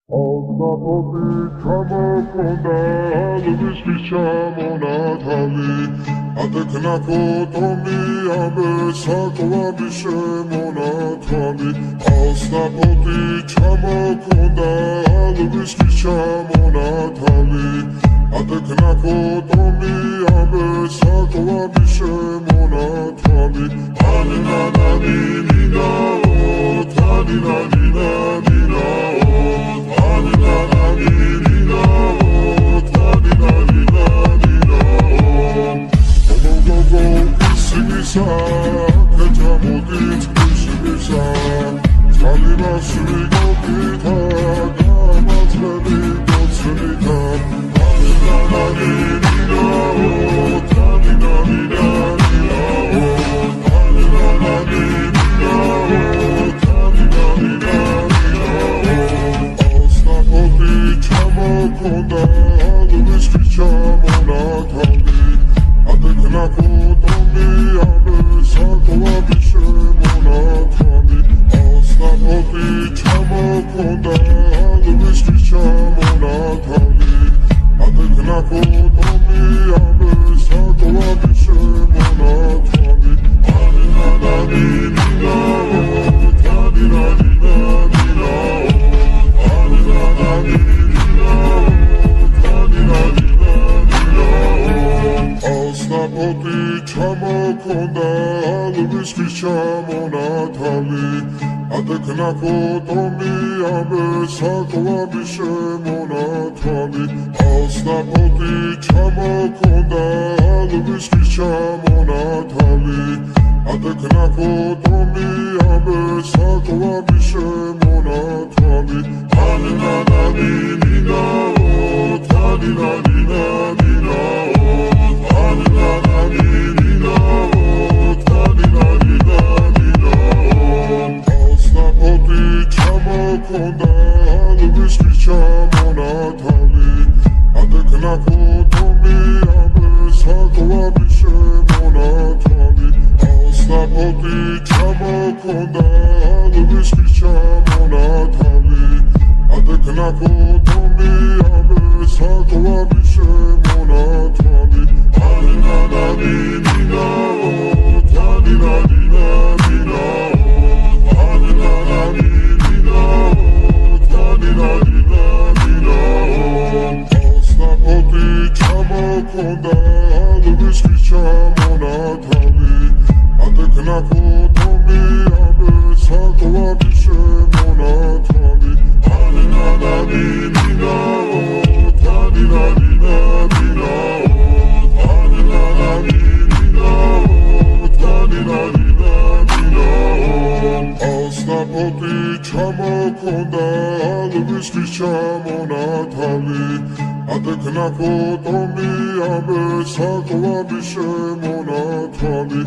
Ograpoti ჩამოქონდა ალვისთვის ჩამონათალი ატექნა ქოთომი ამე საკვარი შემონათალი ალსნაპოტი ჩამოქონდა ალვისთვის ჩამონათალი ატექნა ქოთომი ამე საკვარი შემონათალი ჩამოქონდა ალვისთვის ჩამონათალი ატექნა ქოთომი ამე საკვარი შემონათალი ალსნაპოტი ჩამოქონდა ალვისთვის ჩამონათალი ატექნა ქოთომი ამე საკვარი შემონათალი ჩამოქონდა ალვისთვის ჩამონათალი ატექნა ქოთომი ამე საკვარი შემონათალი ალსნაპოტი ჩამოქონდა ალვისთვის ჩამონათალი ატექნა ქოთომი ამე საკვარი შემონათალი ჩამოქონდა ალვისთვის ჩამონათალი ატექნა ქოთომი ამე საკვარი შემონათალი ალსნაპოტი ჩამოქონდა ალვისთვის ჩამონათალი ატექნა ქოთომი ამე საკვარი შემონათალი